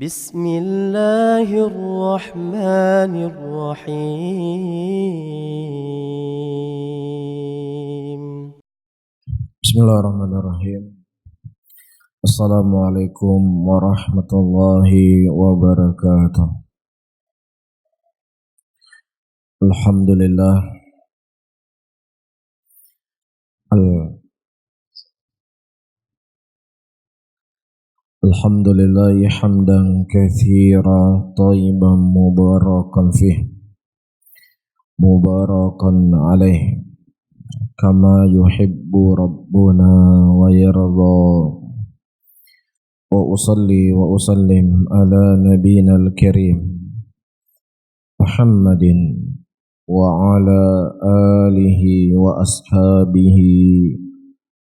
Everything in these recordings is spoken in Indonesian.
بسم الله الرحمن الرحيم. بسم الله الرحمن الرحيم. السلام عليكم ورحمة الله وبركاته. الحمد لله الحمد لله حمدا كثيرا طيبا مباركا فيه مباركا عليه كما يحب ربنا ويرضى. وأصلي وأسلم على نبينا الكريم محمد وعلى آله وأصحابه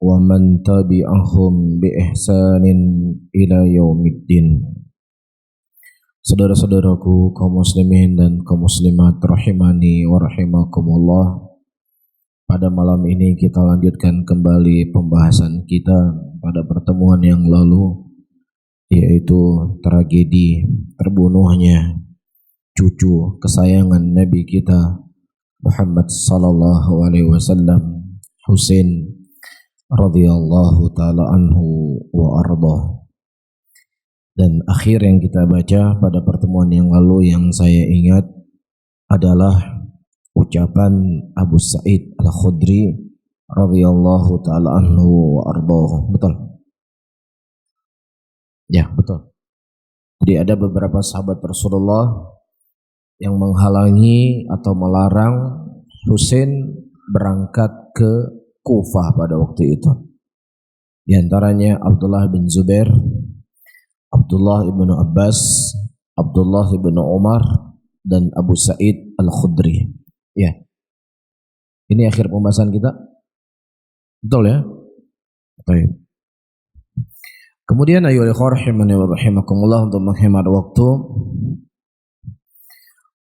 ومن tabi'ahum biihsanin ila yaumiddin. Saudara-saudaraku kaum muslimin dan kaum muslimat rahimani wa rahimakumullah, pada malam ini kita lanjutkan kembali pembahasan kita pada pertemuan yang lalu, yaitu tragedi terbunuhnya cucu kesayangan Nabi kita Muhammad sallallahu alaihi wasallam, Husain radhiyallahu ta'ala anhu wa ardah. Dan akhir yang kita baca pada pertemuan yang lalu yang saya ingat adalah ucapan Abu Sa'id Al-Khudri radhiyallahu ta'ala anhu wa ardah. Betul? Ya, betul. Jadi ada beberapa sahabat Rasulullah yang menghalangi atau melarang Husain berangkat ke Kufah pada waktu itu. Di antaranya Abdullah bin Zubair, Abdullah ibn Abbas, Abdullah ibn Umar, dan Abu Sa'id Al-Khudri. Ya. Ini akhir pembahasan kita. Betul ya? Baik. Kemudian ayo rahimani wa rahimakumullah, untuk menghemat waktu.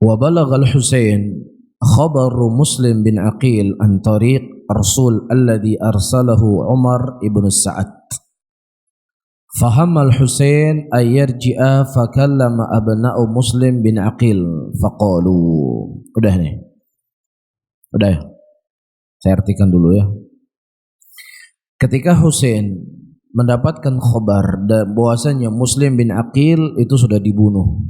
Wa balagha al-Husain khabaru Muslim bin Aqil an tariq Rasul alladhi arsalahu Umar ibn Sa'ad. Faham al-Husain ayyarji'a fakallama abna'u Muslim bin Aqil faqalu. Udah nih. Udah ya. Saya artikan dulu ya. Ketika Husain mendapatkan khabar bahwasanya Muslim bin Aqil itu sudah dibunuh,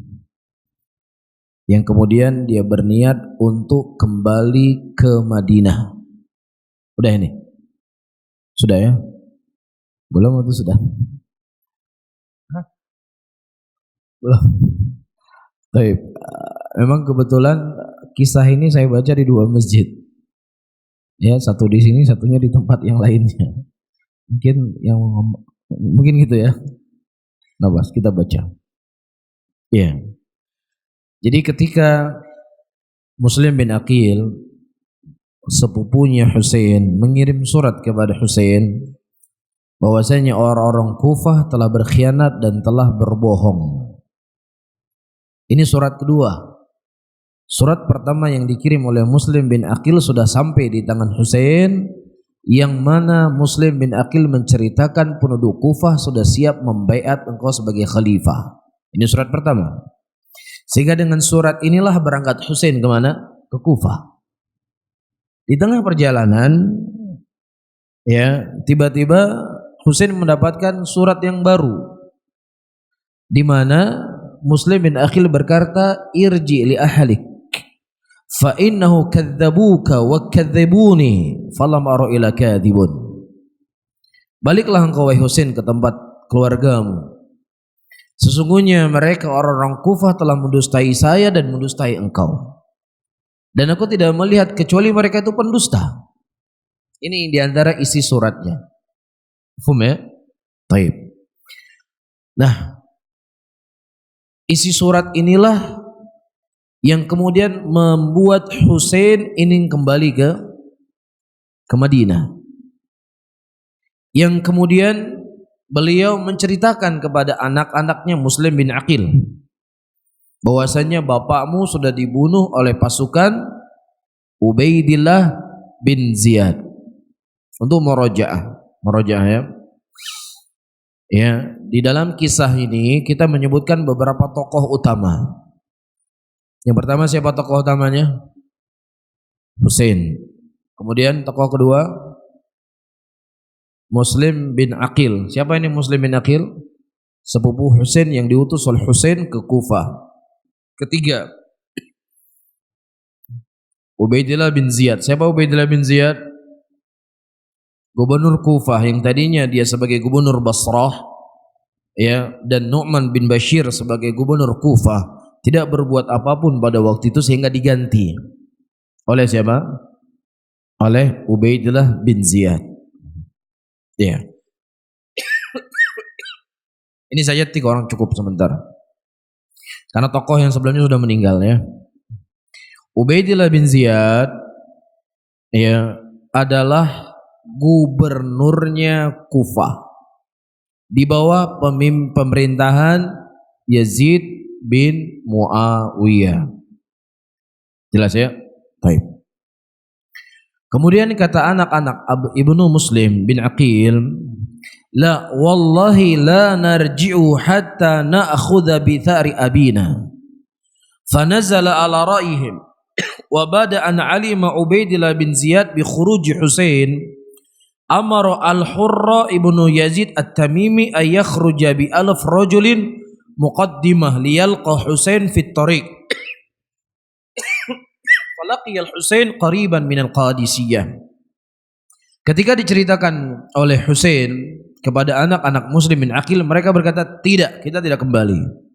yang kemudian dia berniat untuk kembali ke Madinah. Udah ini? Sudah ya? Belum atau sudah? Hah? Belum. Baik. Memang kebetulan kisah ini saya baca di dua masjid. Ya, satu di sini, satunya di tempat yang lainnya. Mungkin gitu ya. Nah, Bas, kita baca. Ya. Jadi ketika Muslim bin Aqil, sepupunya Husain, mengirim surat kepada Husain bahwasanya orang-orang Kufah telah berkhianat dan telah berbohong. Ini surat kedua. Surat pertama yang dikirim oleh Muslim bin Aqil sudah sampai di tangan Husain, yang mana Muslim bin Aqil menceritakan penduduk Kufah sudah siap membaiat engkau sebagai khalifah. Ini surat pertama. Sehingga dengan surat inilah berangkat Husain kemana? Ke Kufah. Di tengah perjalanan, ya, tiba-tiba Husain mendapatkan surat yang baru, di mana Muslim bin Aqil berkata, irji li ahlik fa innahu kadzabuka wa kadzabuni falam ara ila kadzibun. Baliklah engkau wahai Husain ke tempat keluargamu. Sesungguhnya mereka orang-orang Kufah telah mendustai saya dan mendustai engkau. Dan aku tidak melihat kecuali mereka itu pendusta. Ini diantara isi suratnya. Faham ya? Baik. Nah, isi surat inilah yang kemudian membuat Husain ingin kembali ke Madinah. Yang kemudian beliau menceritakan kepada anak-anaknya Muslim bin Aqil bahwasanya bapakmu sudah dibunuh oleh pasukan Ubaidillah bin Ziyad. Untuk murojaah ya. Ya, di dalam kisah ini kita menyebutkan beberapa tokoh utama. Yang pertama siapa tokoh utamanya? Husain. Kemudian tokoh kedua Muslim bin Aqil. Siapa ini Muslim bin Aqil? Sepupu Husain yang diutus oleh Husain ke Kufah. Ketiga Ubaidillah bin Ziyad. Siapa Ubaidillah bin Ziyad? Gubernur Kufah yang tadinya dia sebagai gubernur Basrah, ya, dan Nu'man bin Bashir sebagai gubernur Kufah tidak berbuat apapun pada waktu itu sehingga diganti oleh siapa? Oleh Ubaidillah bin Ziyad. Ya. Ini saja 3 orang cukup sebentar. Karena tokoh yang sebelumnya sudah meninggal, ya. Ubaidillah bin Ziyad, ya, adalah gubernurnya Kufah di bawah pemerintahan Yazid bin Muawiyah. Jelas ya? Baik. Kemudian kata anak-anak Ibnu Muslim bin Aqil, la wallahi la narji'u hatta na'khudha bi thari abina. Fanazala ala ra'ihim wa bada an alima Ubaidillah bin Ziyad bi khuruj Husain amara al-Hurra ibnu Yazid at-Tamimi ay yakhruja bi alf rajulin muqaddimah liyalqa Husain fi at-tariq. Falaqiya al-Husain qariban min al-Qadisiyah. Ketika diceritakan oleh Husain kepada anak-anak Muslim bin Aqil, mereka berkata, tidak, kita tidak kembali.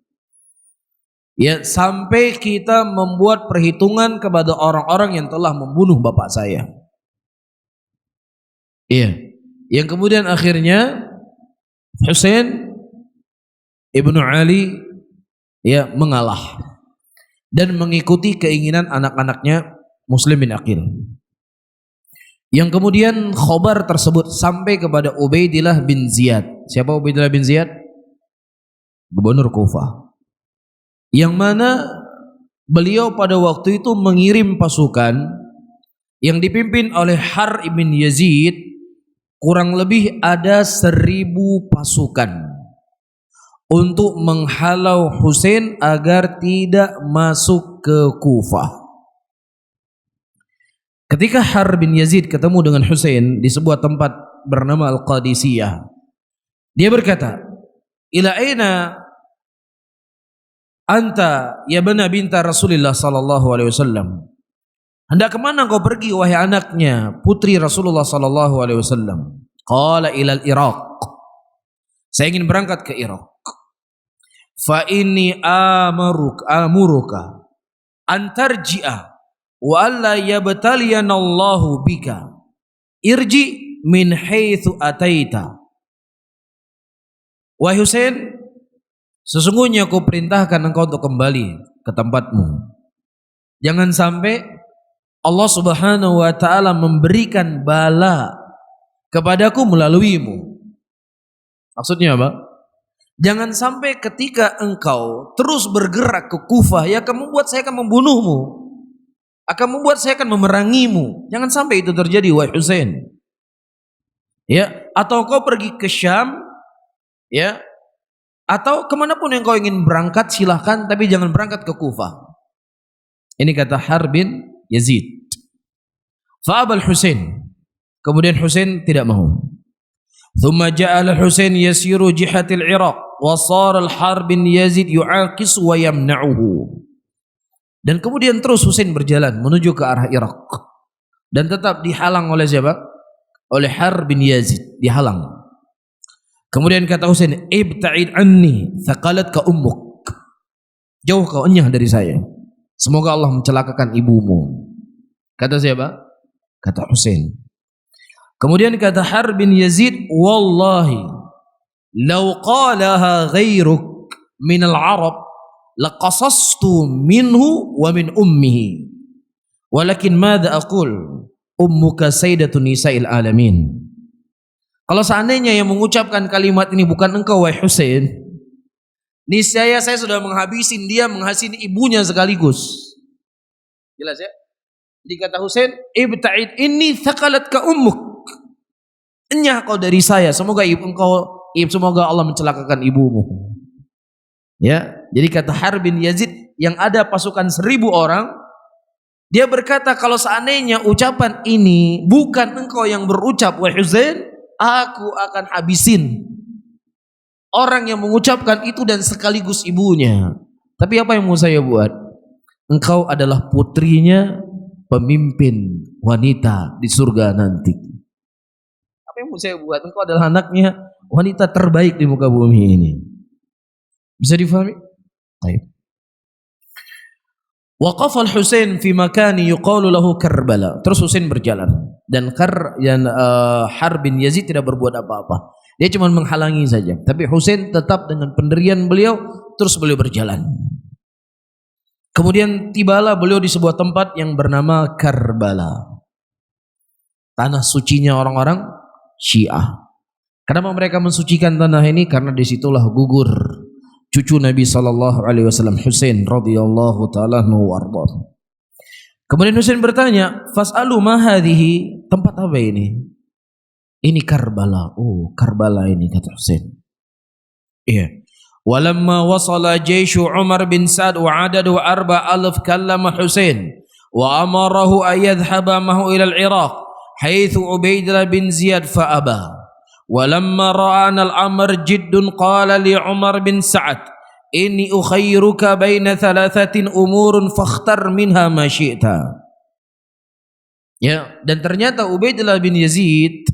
Ya, sampai kita membuat perhitungan kepada orang-orang yang telah membunuh bapak saya. Iya. Yang kemudian akhirnya Husain ibnu Ali, ya, mengalah dan mengikuti keinginan anak-anaknya Muslim bin Aqil. Yang kemudian khobar tersebut sampai kepada Ubaidillah bin Ziyad. Siapa Ubaidillah bin Ziyad? Gubernur Kufah. Yang mana beliau pada waktu itu mengirim pasukan yang dipimpin oleh Har ibn Yazid, kurang lebih ada 1000 pasukan untuk menghalau Husain agar tidak masuk ke Kufah. Ketika Har bin Yazid ketemu dengan Husain di sebuah tempat bernama Al-Qadisiyah, dia berkata, ila aina anta ya bana binta Rasulullah sallallahu alaihi wasallam? Hendak kemana kau pergi wahai anaknya putri Rasulullah sallallahu alaihi wasallam? Qala ila al-Iraq. Saya ingin berangkat ke Irak. Fa inni amuruka an tarji'a wa alla yabtaliyana Allahu bika. Irji min haitsu ataita. Wahai Husain, sesungguhnya aku perintahkan engkau untuk kembali ke tempatmu. Jangan sampai Allah Subhanahu wa taala memberikan bala kepadaku melaluimu. Maksudnya apa? Jangan sampai ketika engkau terus bergerak ke Kufah, ya akan membuat saya akan membunuhmu, akan membuat saya akan memerangimu. Jangan sampai itu terjadi, wahai Husain. Ya, atau kau pergi ke Syam, ya, atau kemanapun yang kau ingin berangkat silahkan, tapi jangan berangkat ke Kufah. Ini kata Har bin Yazid. Fa'abal Husain. Kemudian Husain tidak mau. Thumma ja'ala Husain yasiru jihatil Iraq wa sara al-Har bin Yazid yu'aqis wa yamna'uhu. Dan kemudian terus Husain berjalan menuju ke arah Irak dan tetap dihalang oleh siapa? Oleh Har bin Yazid, dihalang. Kemudian kata Husain, ibta'id anni thaqalatka ummuk. Jauh kau enyah dari saya. Semoga Allah mencelakakan ibumu. Kata siapa? Kata Husain. Kemudian kata Har bin Yazid, wallahi law qalaha ghairuk min al-Arab laqasastu minhu wa min ummihi. Walakin madza aqul ummuka sayyidatun nisa'il alamin. Kalau seandainya yang mengucapkan kalimat ini bukan engkau wahai Husain, niscaya saya sudah menghabisin dia, menghabisin ibunya sekaligus. Jelas ya? Jadi kata Husain, ibta'id inni thaqalatka ummuk. Enyah kau dari saya, semoga ibu engkau semoga Allah mencelakakan ibumu. Ya, jadi kata Harb bin Yazid yang ada pasukan 1.000 orang, dia berkata kalau seandainya ucapan ini bukan engkau yang berucap wahai Husain, aku akan habisin orang yang mengucapkan itu dan sekaligus ibunya. Tapi apa yang mau saya buat? Engkau adalah putrinya pemimpin wanita di surga nanti. Apa yang mau saya buat? Engkau adalah anaknya wanita terbaik di muka bumi ini. Bisa difahami? Baik. Waqafa al-Husain fi makani yuqalu lahu Karbala. Terus Husain berjalan dan Harb bin Yazid tidak berbuat apa-apa. Dia cuma menghalangi saja. Tapi Husain tetap dengan pendirian beliau, terus beliau berjalan. Kemudian tibalah beliau di sebuah tempat yang bernama Karbala. Tanah sucinya orang-orang Syiah. Kenapa mereka mensucikan tanah ini? Karena disitulah gugur cucu Nabi SAW Husain radhiyallahu ta'ala anhu warḍah. Kemudian Husain bertanya, "Fas'alu ma hadhihi?" Tempat apa ini? Ini Karbala. Oh, Karbala ini, kata Husain. Iya. Walamma wasala jaishu Umar bin Sa'd wa adadu 4,000 kallama Husain wa amarahu an yadhhaba mahu ila al-Iraq haitsu Ubaidillah bin Ziyad fa aba. Walamma ra'ana al-amr jiddun qala li Umar bin Sa'ad inni ukhayruka baina 3 umurun fakhtar minha ma syi'ta. Ya, dan ternyata Ubaidillah bin Yazid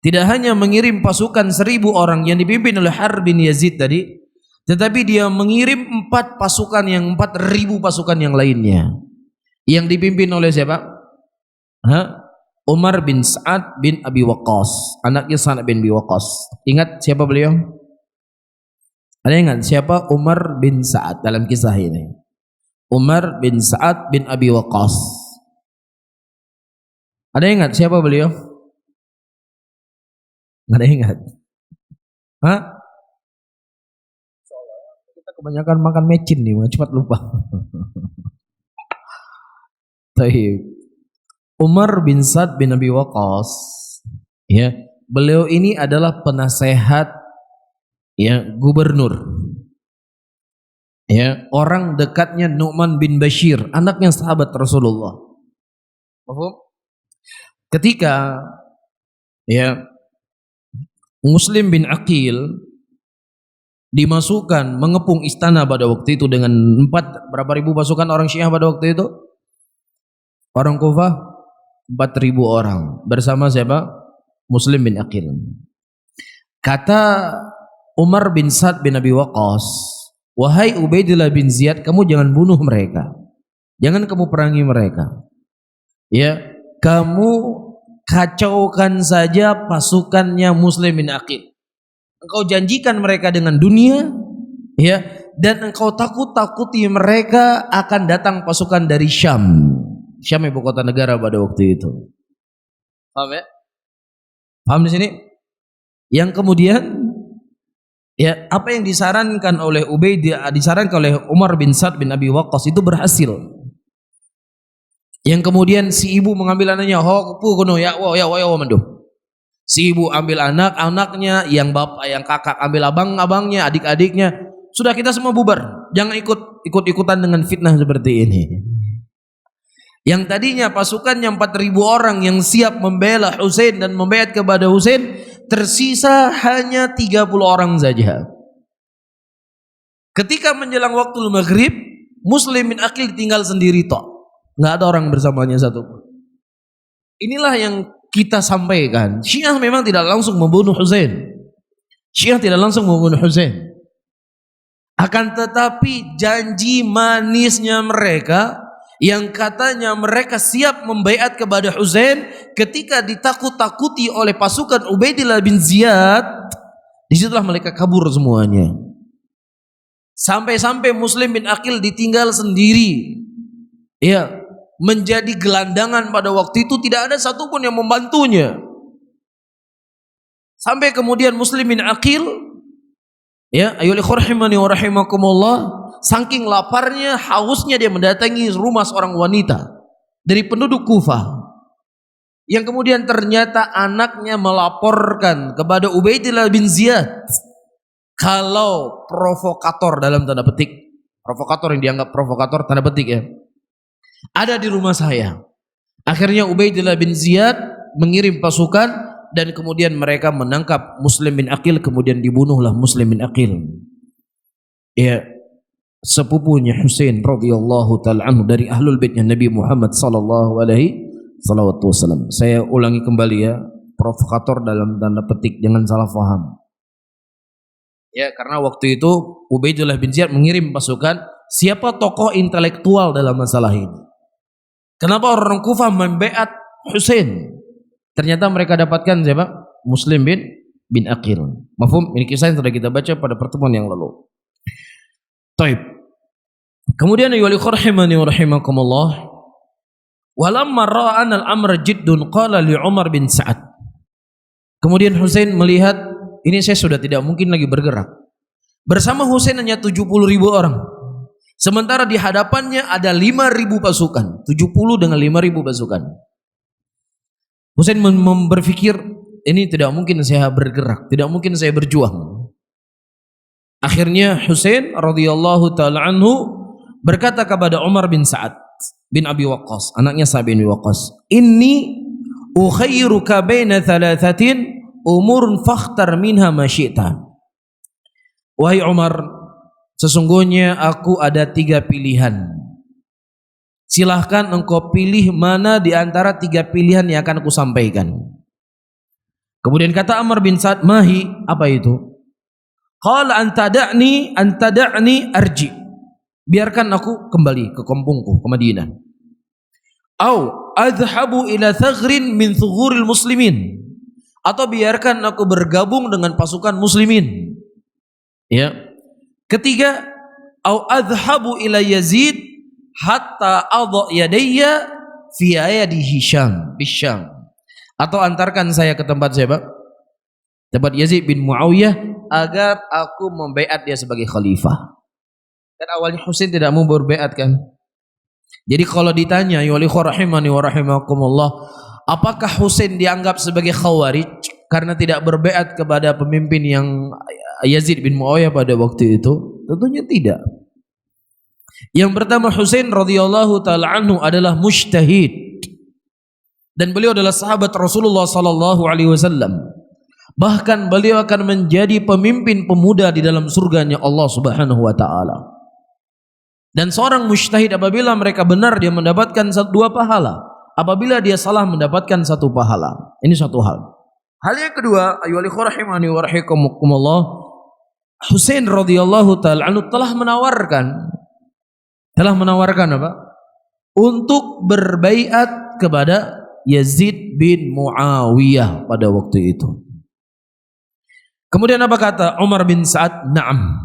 tidak hanya mengirim pasukan 1.000 orang yang dipimpin oleh Harb bin Yazid tadi, tetapi dia mengirim 4 pasukan 4.000 pasukan yang lainnya yang dipimpin oleh siapa? Umar bin Sa'ad bin Abi Waqqas, anaknya Sa'ad bin Abi Waqqas. Ingat siapa beliau? Ada yang ingat siapa Umar bin Sa'ad dalam kisah ini? Umar bin Sa'ad bin Abi Waqqas. Ada yang ingat siapa beliau? Nggak ada yang ingat? Kita kebanyakan makan mecin nih, cepat lupa. Taib. Umar bin Sa'ad bin Abi Waqqas, ya, beliau ini adalah penasehat ya gubernur. Ya, orang dekatnya Nu'man bin Bashir, anaknya sahabat Rasulullah. Paham? Ketika ya Muslim bin Aqil dimasukkan mengepung istana pada waktu itu dengan berapa ribu pasukan orang Syiah pada waktu itu? Orang Kufah 4.000 orang bersama siapa? Muslim bin Aqil. Kata Umar bin Sa'ad bin Abi Waqqas, "Wahai Ubaidillah bin Ziyad, kamu jangan bunuh mereka. Jangan kamu perangi mereka. Ya, kamu kacaukan saja pasukannya Muslim bin Aqil. Engkau janjikan mereka dengan dunia, ya, dan engkau takut-takuti mereka akan datang pasukan dari Syam." Syam ibu kota negara pada waktu itu. Paham ya? Paham di sini? Yang kemudian ya apa yang disarankan oleh disarankan oleh Umar bin Sa'ad bin Abi Waqqas itu berhasil. Yang kemudian si ibu mengambil anaknya, si ibu ambil anaknya, yang bapak, yang kakak ambil abangnya, adik-adiknya. Sudah, kita semua bubar. Jangan ikut-ikutan dengan fitnah seperti ini. Yang tadinya pasukannya 4.000 orang yang siap membela Husain dan membaiat kepada Husain, tersisa hanya 30 orang saja. Ketika menjelang waktu maghrib, Muslim bin Aqil tinggal sendiri tok. Nggak ada orang bersamanya satu. Inilah yang kita sampaikan. Syiah memang tidak langsung membunuh Husain. Syiah tidak langsung membunuh Husain. Akan tetapi janji manisnya mereka yang katanya mereka siap membaiat kepada Husain ketika ditakut-takuti oleh pasukan Ubaidillah bin Ziyad, disitulah mereka kabur semuanya. Sampai-sampai Muslim bin Aqil ditinggal sendiri, ya, menjadi gelandangan pada waktu itu, tidak ada satupun yang membantunya. Sampai kemudian Muslim bin Aqil, ya, ayyuhal ikhwah rahimani wa rahimakumullah, saking laparnya, hausnya, dia mendatangi rumah seorang wanita dari penduduk Kufah yang kemudian ternyata anaknya melaporkan kepada Ubaidillah bin Ziyad kalau provokator dalam tanda petik, provokator yang dianggap provokator tanda petik ya, ada di rumah saya. Akhirnya Ubaidillah bin Ziyad mengirim pasukan dan kemudian mereka menangkap Muslim bin Aqil, kemudian dibunuhlah Muslim bin Aqil. Ya, sepupunya Husain radhiyallahu taala anhu dari ahlul baitnya Nabi Muhammad sallallahu alaihi wasallam. Saya ulangi kembali ya, provokator dalam tanda petik, jangan salah faham. Ya, karena waktu itu Ubaidillah bin Ziyad mengirim pasukan, siapa tokoh intelektual dalam masalah ini? Kenapa orang Kufah membaiat Husain? Ternyata mereka dapatkan siapa? Muslim bin Aqil. Mafhum? Ini kisah yang sudah kita baca pada pertemuan yang lalu. Taib. Kemudian ya rahimani wa rahimakumullah. Walamma ra'a al-amr jiddun qala li Umar bin Sa'ad. Kemudian Husain melihat ini saya sudah tidak mungkin lagi bergerak. Bersama Husain hanya 70.000 orang. Sementara di hadapannya ada 5.000 pasukan, 70 dengan 5.000 pasukan. Husain berpikir ini tidak mungkin saya bergerak, tidak mungkin saya berjuang. Akhirnya Husain radhiyallahu taala anhu berkata kepada Umar bin Sa'ad bin Abi Waqqas, anaknya Sa'ad bin Waqqas, "Inni ukhayyiruka baina thalathatin umurun fakhtar minha ma syi'ta." Wahai Umar, sesungguhnya aku ada 3 pilihan. Silahkan engkau pilih mana di antara 3 pilihan yang akan aku sampaikan. Kemudian kata Amr bin Sa'ad, "Mahi?" Apa itu? Qala antada'ni arji. Biarkan aku kembali ke kampungku, ke Madinah. Au adhabu ila thagrin min thughuril muslimin. Atau biarkan aku bergabung dengan pasukan muslimin. Ya. Ketiga, au adhabu ila Yazid hatta adha yadayya fi ayadi Hisham bisyam. Atau antarkan saya ke tempat siapa? Tempat Yazid bin Muawiyah agar aku membaiat dia sebagai khalifah. Dan awalnya Husain tidak mau berbaiat kan. Jadi kalau ditanya ya rahimani wa rahimakumullah, apakah Husain dianggap sebagai khawarij karena tidak berbaiat kepada pemimpin yang Yazid bin Muawiyah pada waktu itu? Tentunya tidak. Yang pertama, Husain radhiyallahu taala anhu adalah mujtahid dan beliau adalah sahabat Rasulullah sallallahu alaihi wasallam. Bahkan beliau akan menjadi pemimpin pemuda di dalam surganya Allah Subhanahu wa taala. Dan seorang mujtahid apabila mereka benar dia mendapatkan 2 pahala, apabila dia salah mendapatkan 1 pahala. Ini satu hal. Hal yang kedua, ayyuhal rahimani wa rahimakumullah, Husain radhiyallahu taala anhu telah menawarkan apa? Untuk berbaiat kepada Yazid bin Muawiyah pada waktu itu. Kemudian apa kata Umar bin Sa'ad? Na'am.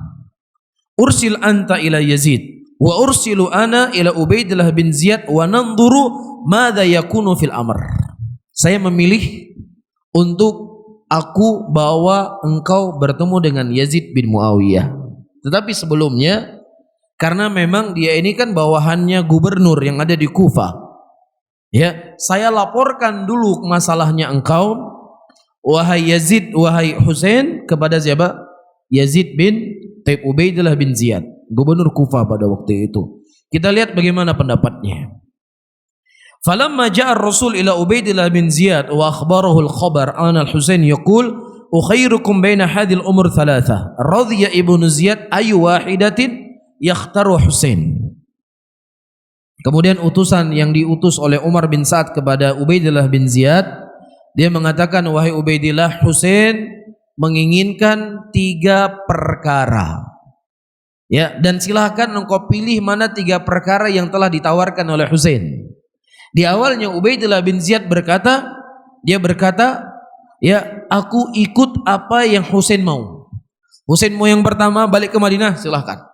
Ursil anta ila Yazid wa ursilu ana ila Ubaidillah bin Ziyad wa nanzuru madza yakunu fil amr. Saya memilih untuk aku bawa engkau bertemu dengan Yazid bin Muawiyah. Tetapi sebelumnya, karena memang dia ini kan bawahannya gubernur yang ada di Kufah, ya, saya laporkan dulu masalahnya engkau, wahai Yazid, wahai Husain, kepada siapa? Yazid bin Ubaidillah bin Ziyad, gubernur Kufah pada waktu itu. Kita lihat bagaimana pendapatnya. Falamma ja'a ar-rasul ila Ubaidillah bin Ziyad wa akhbarahu al-khabar anna al-Husain yaqul ukhayrukum baina hadhihi al-umur thalatha radhiya ibnu Ziyad ayu wahidatin yakhtaru Husain. Kemudian utusan yang diutus oleh Umar bin Sa'ad kepada Ubaidillah bin Ziyad, dia mengatakan, wahai Ubaidillah, Husain menginginkan 3 perkara. Ya, dan silahkan engkau pilih mana 3 perkara yang telah ditawarkan oleh Husain. Di awalnya Ubaidillah bin Ziyad berkata, ya, aku ikut apa yang Husain mau. Husain mau yang pertama balik ke Madinah, silahkan.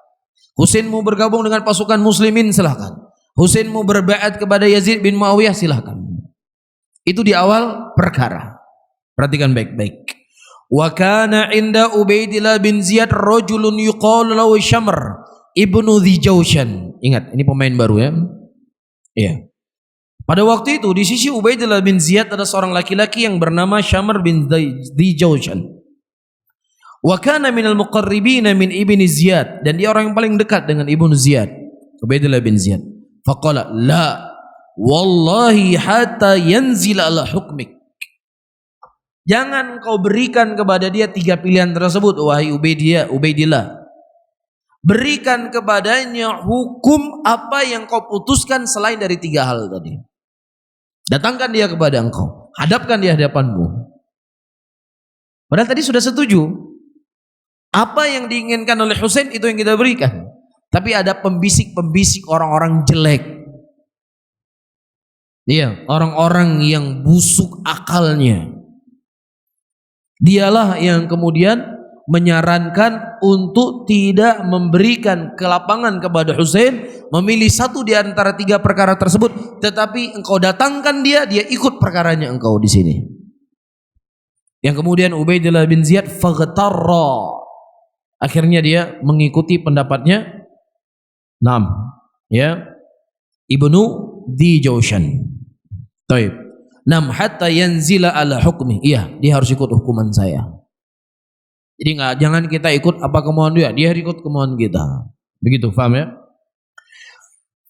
Husain mau bergabung dengan pasukan muslimin, silahkan. Husain mau berbaiat kepada Yazid bin Muawiyah, silahkan. Itu di awal perkara. Perhatikan baik-baik. Wa kana inda Ubaidillah bin Ziyad rajulun yuqalu lahu Syamr ibnu Dhi Jawshan. Ingat, ini pemain baru ya. Iya. Pada waktu itu di sisi Ubaidillah bin Ziyad ada seorang laki-laki yang bernama Syamr bin Dijawshan. Wa kana minal muqarribin min ibni Ziyad, dan dia orang yang paling dekat dengan ibnu Ziyad, Ubaidillah bin Ziyad. Faqala la wallahi hatta yanzil ala hukmik. Jangan kau berikan kepada dia 3 pilihan tersebut, wahai Ubaidillah. Berikan kepadanya hukum apa yang kau putuskan selain dari 3 hal tadi. Datangkan dia kepada engkau, hadapkan dia hadapanmu. Padahal tadi sudah setuju. Apa yang diinginkan oleh Husain itu yang kita berikan. Tapi ada pembisik-pembisik orang-orang jelek. Iya, orang-orang yang busuk akalnya. Dialah yang kemudian menyarankan untuk tidak memberikan kelapangan kepada Husain, memilih satu di antara 3 perkara tersebut, tetapi engkau datangkan dia ikut perkaranya engkau di sini. Yang kemudian Ubaidillah bin Ziyad faghtarra, akhirnya dia mengikuti pendapatnya Ibnu Dijawshan. Taib. Hatta yanzila ala hukmi. Iya, dia harus ikut hukuman saya. Jadi jangan kita ikut apa kemauan dia ikut kemauan kita. Begitu, paham ya?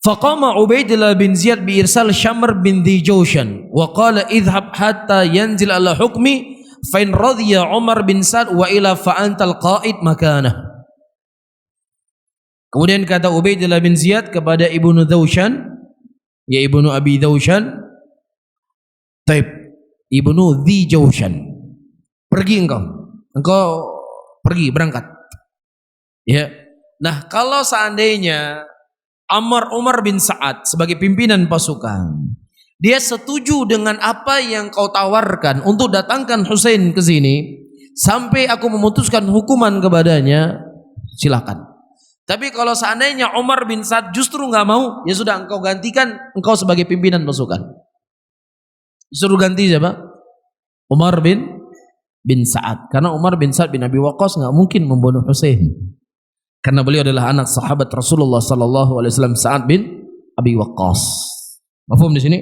Faqama Ubaidillah bin Ziyad bi irsal Syamr bin Dijawshan wa qala idhhab hatta yanzil ala hukmi fa in radiya Umar bin Sa'd wa ila fa antal qa'id makanah. Kemudian kata Ubaidillah bin Ziyad kepada Ibnu Dzawshan, ya Ibnu Abi Dzawshan, taib, Ibnu Dijawshan, pergi engkau pergi, berangkat. Ya. Nah, kalau seandainya Umar bin Sa'ad sebagai pimpinan pasukan, dia setuju dengan apa yang kau tawarkan untuk datangkan Husain ke sini sampai aku memutuskan hukuman kepadanya, silakan. Tapi kalau seandainya Umar bin Sa'ad justru enggak mau, ya sudah, engkau gantikan, engkau sebagai pimpinan pasukan. Disuruh ganti siapa? Umar bin Sa'ad. Karena Umar bin Sa'ad bin Abi Waqqas enggak mungkin membunuh Husain. Karena beliau adalah anak sahabat Rasulullah sallallahu alaihi wasallam, Sa'ad bin Abi Waqqas. Mafhum di sini?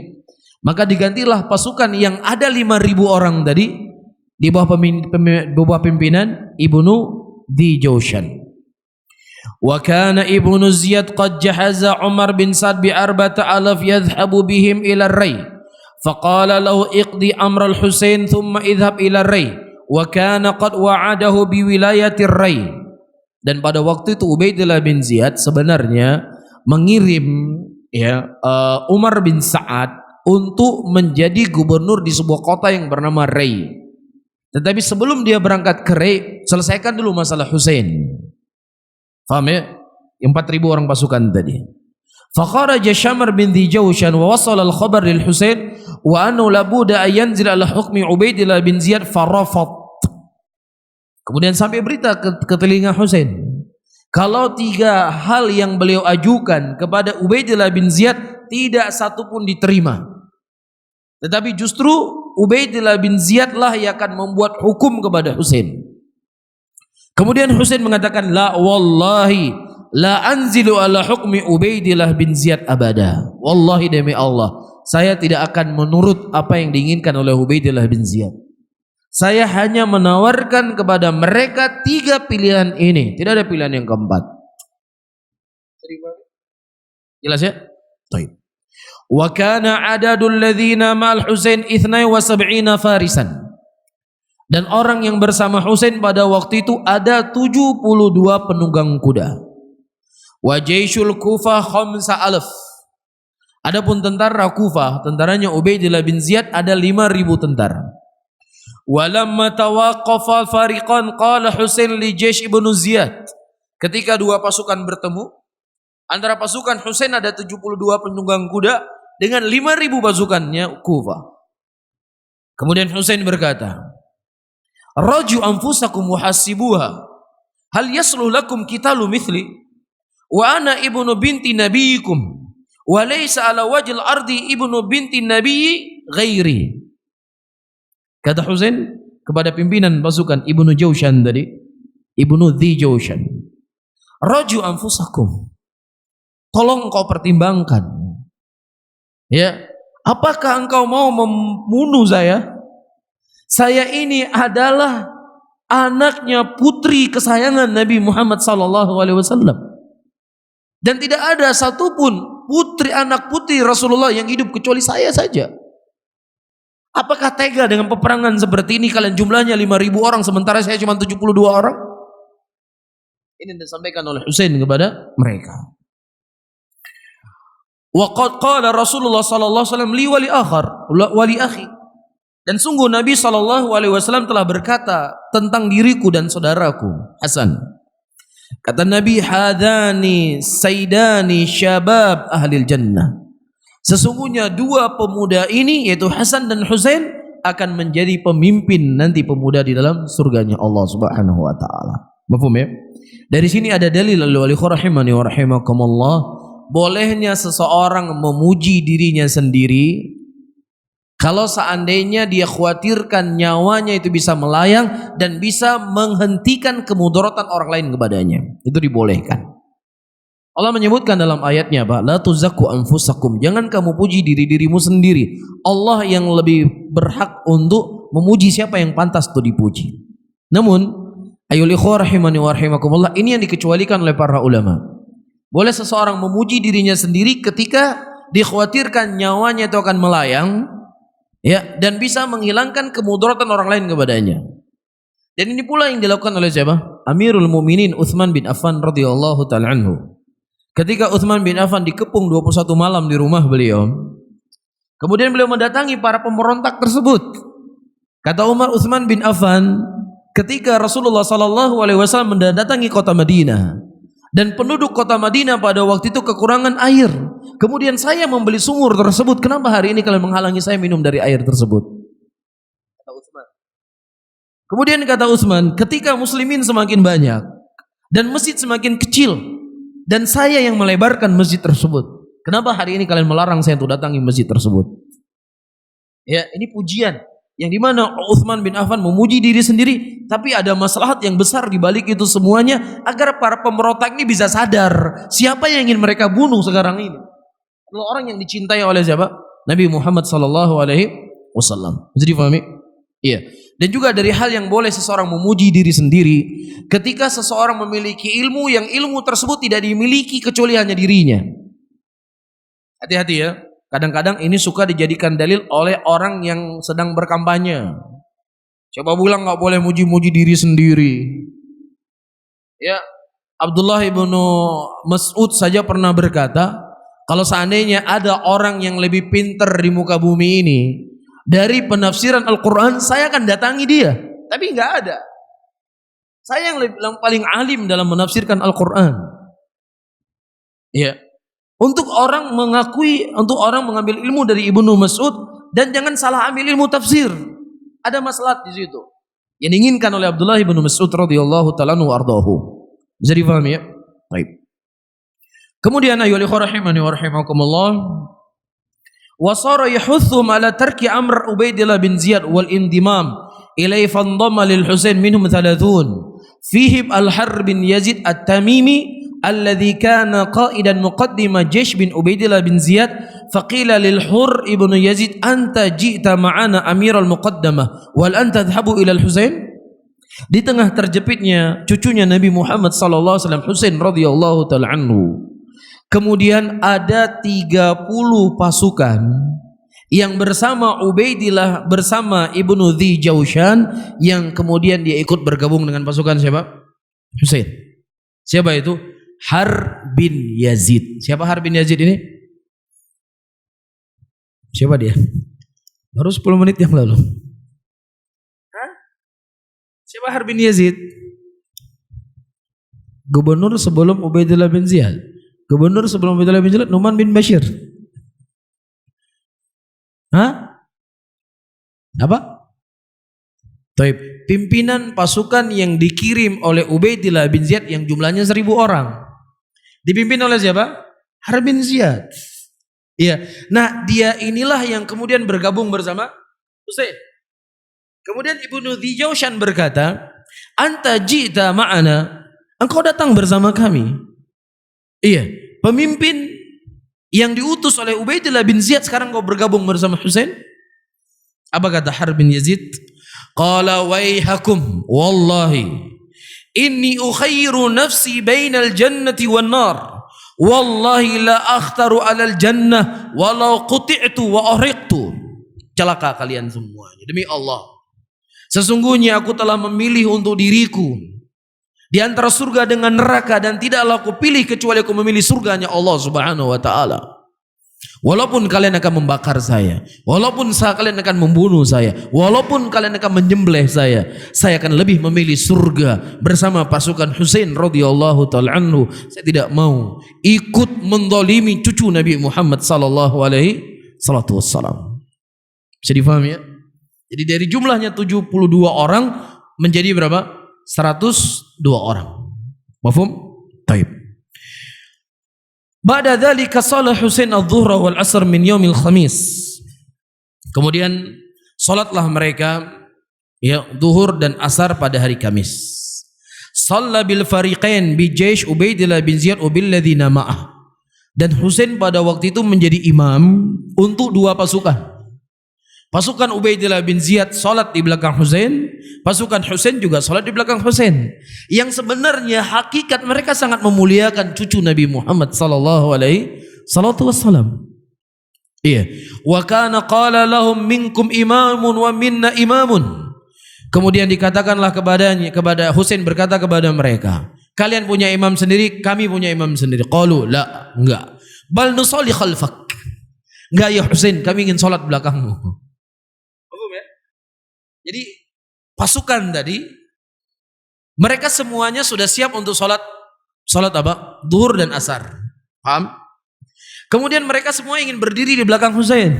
Maka digantilah pasukan yang ada 5.000 orang tadi di bawah pimpinan Ibnu Dijawshan. Wa kana Ibnu Ziyad qad jahaza Umar bin Sa'ad bi 4,000 yadhhabu bihim ila ar-Ray. Faqala lahu iqdi amra al-Husain thumma idhhab ila ar-Ray. Wa kana qad wa'adahu bi wilayati ar-Ray. Dan pada waktu itu Ubaidillah bin Ziyad sebenarnya mengirim Umar bin Sa'ad untuk menjadi gubernur di sebuah kota yang bernama Ray. Tetapi sebelum dia berangkat ke Ray, selesaikan dulu masalah Husain. Faham ya? 4.000 orang pasukan tadi. Fakharaja Syamr bin Dijawshan wa wasala al-khabar lil Husain wa annahu la budda an yanzil ala hukmi Ubaidillah bin Ziyad farafat. Kemudian sampai berita ke telinga Husain, kalau 3 hal yang beliau ajukan kepada Ubaidillah bin Ziyad tidak satu pun diterima. Tetapi justru Ubaidillah bin Ziyad lah yang akan membuat hukum kepada Husain. Kemudian Husain mengatakan, la wallahi la anzilu ala hukmi Ubaidillah bin Ziyad abada. Wallahi demi Allah, saya tidak akan menurut apa yang diinginkan oleh Ubaidillah bin Ziyad. Saya hanya menawarkan kepada mereka 3 pilihan ini, tidak ada pilihan yang keempat. Jelas ya? Baik. Wa kana adadul ladzina ma'al Husain 72 farisan. Dan orang yang bersama Husain pada waktu itu ada 72 penunggang kuda. Wa jaisyul Kufah 5,000. Adapun tentara Kufah, tentaranya Ubaidillah bin Ziyad ada 5.000 tentara. Walamma tawaqqafa fariqan qala Husain li jaish Ibnu Ziyad. Ketika 2 pasukan bertemu, antara pasukan Husain ada 72 penunggang kuda dengan 5.000 pasukannya Kufah. Kemudian Husain berkata, raju anfusakum wahasibuha hal yasluh lakum qitalu mithli wa ana ibnu binti nabiyikum wa laysa ala wajhil ardi ibnu binti nabiyyi ghairi. Kata Husain kepada pimpinan pasukan Ibnu Dijawshan tadi, Ibnu Dijawshan, raju anfusakum, tolong kau pertimbangkan, ya, apakah engkau mau membunuh saya? Saya ini adalah anaknya putri kesayangan Nabi Muhammad SAW. Dan tidak ada satupun anak putri Rasulullah yang hidup kecuali saya saja. Apakah tega dengan peperangan seperti ini? Kalian jumlahnya 5.000 orang sementara saya cuma 72 orang. Ini disampaikan oleh Husain kepada mereka. Wa qad qala Rasulullah sallallahu alaihi wasallam li wali akhi. Dan sungguh Nabi sallallahu alaihi wasallam telah berkata tentang diriku dan saudaraku Hasan. Kata Nabi, hadani saidani syabab ahlil jannah. Sesungguhnya dua pemuda ini yaitu Hasan dan Husain akan menjadi pemimpin nanti pemuda di dalam surganya Allah Subhanahu wa taala. Mafhum ya? Dari sini ada dalil al-wali rahimani wa rahimakumullah, bolehnya seseorang memuji dirinya sendiri kalau seandainya dia khawatirkan nyawanya itu bisa melayang dan bisa menghentikan kemudaratan orang lain kepadanya. Itu dibolehkan. Allah menyebutkan dalam ayatnya, Pak, la tuzakku anfusakum, jangan kamu puji diri-dirimu sendiri. Allah yang lebih berhak untuk memuji siapa yang pantas untuk dipuji. Namun, ayol ikhwah rahimani wa rahimakumullah, ini yang dikecualikan oleh para ulama. Boleh seseorang memuji dirinya sendiri ketika dikhawatirkan nyawanya itu akan melayang, ya, dan bisa menghilangkan kemudaratan orang lain kepadanya. Dan ini pula yang dilakukan oleh siapa? Amirul Mukminin Utsman bin Affan radhiyallahu taala anhu. Ketika Utsman bin Affan dikepung 21 malam di rumah beliau, kemudian beliau mendatangi para pemberontak tersebut. Kata Utsman bin Affan, ketika Rasulullah sallallahu alaihi wasallam mendatangi kota Madinah dan penduduk kota Madinah pada waktu itu kekurangan air, kemudian saya membeli sumur tersebut, kenapa hari ini kalian menghalangi saya minum dari air tersebut? Kata Utsman. Kemudian kata Utsman, ketika muslimin semakin banyak dan masjid semakin kecil dan saya yang melebarkan masjid tersebut, kenapa hari ini kalian melarang saya untuk datangi masjid tersebut? Ya, ini pujian yang dimana Utsman bin Affan memuji diri sendiri, tapi ada maslahat yang besar di balik itu semuanya agar para pemberontak ini bisa sadar siapa yang ingin mereka bunuh sekarang ini. Adalah orang yang dicintai oleh siapa? Nabi Muhammad sallallahu alaihi wasallam. Bisa difahami? Iya. Dan juga dari hal yang boleh seseorang memuji diri sendiri ketika seseorang memiliki ilmu yang ilmu tersebut tidak dimiliki kecuali hanya dirinya. Hati-hati ya. Kadang-kadang ini suka dijadikan dalil oleh orang yang sedang berkampanye. Coba bilang nggak boleh muji-muji diri sendiri. Ya, Abdullah ibnu Mas'ud saja pernah berkata, kalau seandainya ada orang yang lebih pintar di muka bumi ini dari penafsiran Al-Quran, saya akan datangi dia. Tapi nggak ada. Saya yang paling alim dalam menafsirkan Al-Quran. Ya. Untuk orang mengambil ilmu dari Ibnu Mas'ud dan jangan salah ambil ilmu tafsir. Ada masalah di situ. Yang diinginkan oleh Abdullah ibnu Mas'ud radhiyallahu ta'ala anhu wardahu. Bisa difahami ya? Baik. Kemudian ayyuhal ikhwah rahimani wa rahimakumullah, wa sara yahuthum ala tarki amr Ubaidillah bin Ziyad wal indimam ilai fandama lil Husain minhum 30 fihim al-Harb bin Yazid at-Tamimi alladhi kana qa'idan muqaddima jaysh bin Ubaidillah bin Ziyad faqila lil Hurr ibnu Yazid anta ji'ta ma'ana amiral muqaddamah wal anta tadhhabu ila al-Husain. Di tengah terjepitnya cucunya Nabi Muhammad sallallahu alaihi wasallam Husain radhiyallahu ta'ala anhu, kemudian ada 30 pasukan yang bersama Ubaidillah bersama Ibnu Dhi Jaushan yang kemudian dia ikut bergabung dengan pasukan siapa? Husain. Siapa itu? Harb bin Yazid. Siapa Harb bin Yazid ini? Siapa dia? Baru 10 menit yang lalu. Hah? Siapa Harb bin Yazid? Gubernur sebelum Ubaidillah bin Ziyad. Gubernur sebelum Ubaidillah bin Ziyad Nu'man bin Bashir. Hah? Apa? Taib. Pimpinan pasukan yang dikirim oleh Ubaidillah bin Ziyad yang jumlahnya 1000 orang. Dipimpin oleh siapa? Harb bin Ziyad. Iya. Nah, dia inilah yang kemudian bergabung bersama Husain. Kemudian Ibnu Dhi Jaushan berkata, "Anta ji'ta ma'ana." Engkau datang bersama kami. Iya, pemimpin yang diutus oleh Ubaidillah bin Ziyad sekarang kau bergabung bersama Husain? Apa kata Harb bin Yazid? Qala waihakum wallahi inni ukhayyiru nafsi bainal jannati wan nar. Wallahi la akhtaru alal jannah walau quti'tu wa uhriqtu. Celaka kalian semuanya. Demi Allah, sesungguhnya aku telah memilih untuk diriku di antara surga dengan neraka, dan tidaklah aku pilih kecuali aku memilih surganya Allah Subhanahu wa taala. Walaupun kalian akan membakar saya, walaupun kalian akan membunuh saya, walaupun kalian akan menyembelih saya akan lebih memilih surga bersama pasukan Husain radhiyallahu taala anhu. Saya tidak mau ikut mendolimi cucu Nabi Muhammad sallallahu alaihi wasallam. Bisa difahami ya? Jadi dari jumlahnya 72 orang menjadi berapa? 102 orang. Mafhum? Taib. Ba'da dzalika shalah Husain adh-dhuhra wal 'asr min yaumil khamis. Kemudian salatlah mereka ya zuhur dan asar pada hari Kamis. Shalla bil fariqain bi jaish Ubaidillah bin Ziyad bil ladzina ma'ah. Dan Husain pada waktu itu menjadi imam untuk dua pasukan. Pasukan Ubaidillah bin Ziyad salat di belakang Husain, pasukan Husain juga salat di belakang Husain. Yang sebenarnya hakikat mereka sangat memuliakan cucu Nabi Muhammad sallallahu alaihi wasallam. Iya. Wa kana qala lahum minkum imamun wa minna imamun. Kemudian dikatakanlah kepada Husain berkata kepada mereka, kalian punya imam sendiri, kami punya imam sendiri. Qalu la, enggak. Bal nusalli khalfak. Enggak ya Husain, kami ingin salat belakangmu. Jadi pasukan tadi mereka semuanya sudah siap untuk salat apa? Zuhur dan asar. Paham? Kemudian mereka semua ingin berdiri di belakang Husain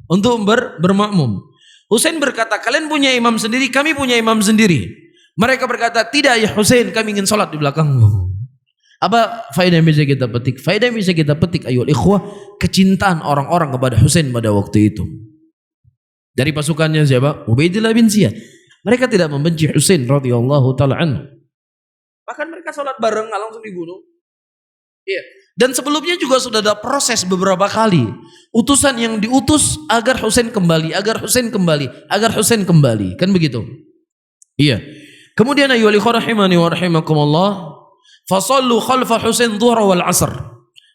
untuk bermakmum. Husain berkata, kalian punya imam sendiri, kami punya imam sendiri. Mereka berkata, tidak ya Husain, kami ingin salat di belakangmu. Apa faedah yang bisa kita petik? Faedah yang bisa kita petik ayyuhal ikhwah, kecintaan orang-orang kepada Husain pada waktu itu. Dari pasukannya siapa? Ubaidillah bin Ziyad. Mereka tidak membenci Husain radhiyallahu taala anhu. Bahkan mereka salat bareng, nggak langsung dibunuh. Iya. Dan sebelumnya juga sudah ada proses beberapa kali. Utusan yang diutus agar Husain kembali, agar Husain kembali, agar Husain kembali. Kan begitu? Iya. Kemudian ayyuhal ikhwah rahimani wa rahimakumullah, fasallu khalfa Husain dhuhra wal 'asr.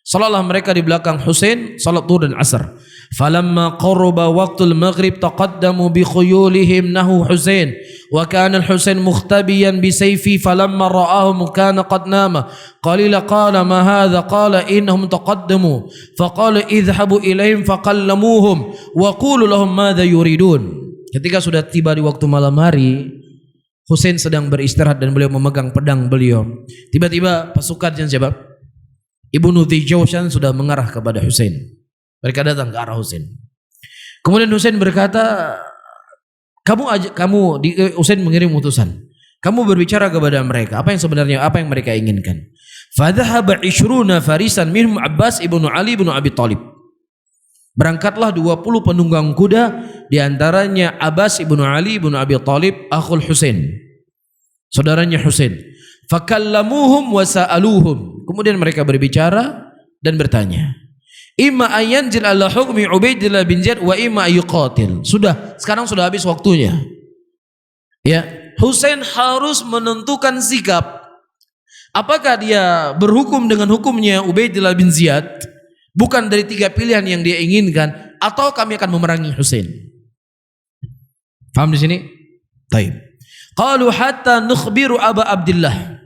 Salatlah mereka di belakang Husain salat zuhur dan asar. Falamma qaraba waqtul maghrib taqaddamu bi khuyulihim nahu Husain wa kana al-Husain mukhtabiyan bi sayfi falamma ra'ahum kana qad nama qalila qala ma hadha qala innahum taqaddamu faqala idhhabu ilaihim faqallamuhum wa qulu lahum madza yuridun. Ketika sudah tiba di waktu malam hari, Husain sedang beristirahat dan beliau memegang pedang beliau. Tiba-tiba pasukannya siapa? Ibnu Dzijawshan sudah mengarah kepada Husain. Mereka datang ke arah Husain. Kemudian Husain berkata, Husain mengirim utusan. Kamu berbicara kepada mereka, apa yang mereka inginkan. Fadhahaba 20 farisan minhum Abbas ibnu Ali ibnu Abi Thalib. Berangkatlah 20 penunggang kuda, di antaranya Abbas ibnu Ali ibnu Abi Thalib akhul Husain, saudaranya Husain. Fakallamuhum wa sa'aluhum. Kemudian mereka berbicara dan bertanya. Imma ayanzil ala hukmi Ubaidillah bin Ziyad wa imma ayuqatil. Sekarang sudah habis waktunya. Ya, Husain harus menentukan sikap. Apakah dia berhukum dengan hukumnya Ubaidillah bin Ziyad, bukan dari 3 pilihan yang dia inginkan, atau kami akan memerangi Husain. Paham di sini? Taib. Qalu hatta nukhbiru Aba Abdillah.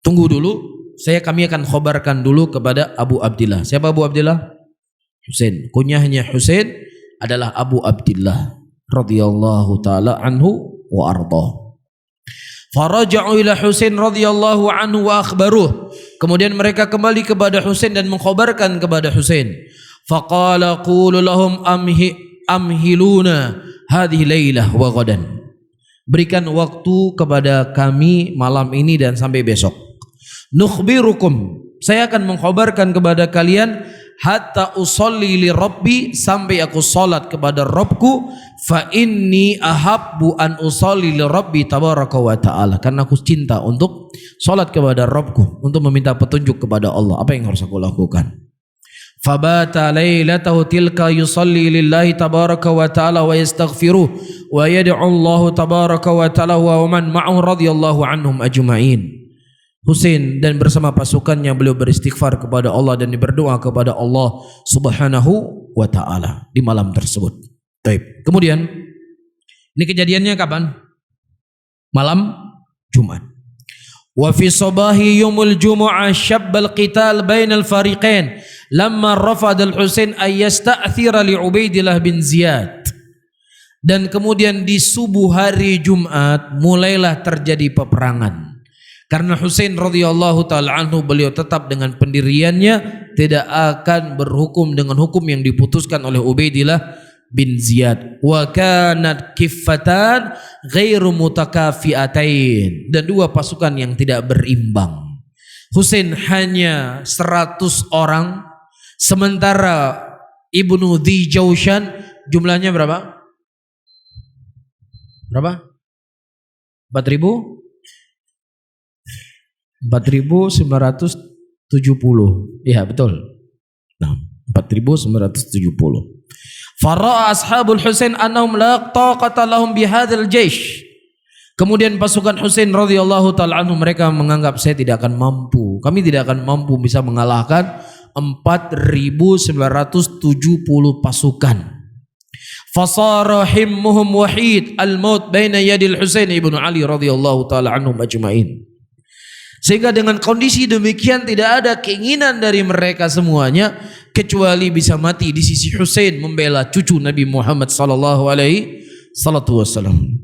Tunggu dulu, kami akan khobarkan dulu kepada Abu Abdillah. Siapa Abu Abdillah? Husain. Kunyahnya Husain adalah Abu Abdillah radhiyallahu taala anhu wa ardhah. Faraja'u ila Husain radhiyallahu anhu wa akhbaruh. Kemudian mereka kembali kepada Husain dan mengkhabarkan kepada Husain. Faqala qulu lahum amhiluna hadhihi lailah wa ghadan. Berikan waktu kepada kami malam ini dan sampai besok. Nukhbirukum, saya akan mengkhabarkan kepada kalian hatta usolli li rabbi, sampai aku salat kepada Rabbku. Fa inni ahabbu an usolli li rabbi tabaraka wa ta'ala, karena aku cinta untuk salat kepada Rabbku, untuk meminta petunjuk kepada Allah, apa yang harus aku lakukan. Fabata lailatahu tilka yusalli lillahi tabaraka wa ta'ala wa yastaghfiruh wa yad'u Allah tabaraka wa ta'ala wa man ma'ahu radhiyallahu anhum ajma'in. Husain dan bersama pasukannya beliau beristighfar kepada Allah dan berdoa kepada Allah Subhanahu wa ta'ala di malam tersebut. Baik. Kemudian ini kejadiannya kapan? Malam Jumat. Wa fi sabahi yaumul jumu'ah syabbal qital bainal fariqain lamma rafad al-Husain ay yasta'thira li Ubaidillah bin Ziyad. Dan kemudian di subuh hari Jumat mulailah terjadi peperangan. Karena Husain radhiyallahu taala anhu beliau tetap dengan pendiriannya tidak akan berhukum dengan hukum yang diputuskan oleh Ubaidillah bin Ziyad. Wa kanat kiffatan ghairu mutakafiatain, dan dua pasukan yang tidak berimbang. Husain hanya 100 orang, sementara Ibnu Dhi Jaushan jumlahnya berapa? Berapa? 4.970. Iya betul. Nah, 4.970. Fara'a ashabul Husain annahum la taqata lahum bihadzal jaish. Kemudian pasukan Husain radhiyallahu taala anhu mereka menganggap saya tidak akan mampu. Kami tidak akan mampu bisa mengalahkan 4.970 pasukan. Fasara himmuhum wahid al-maut baina yadil Husain ibnu Ali radhiyallahu taala anhum ajma'in. Sehingga dengan kondisi demikian tidak ada keinginan dari mereka semuanya kecuali bisa mati di sisi Husain membela cucu Nabi Muhammad sallallahu alaihi wasallam.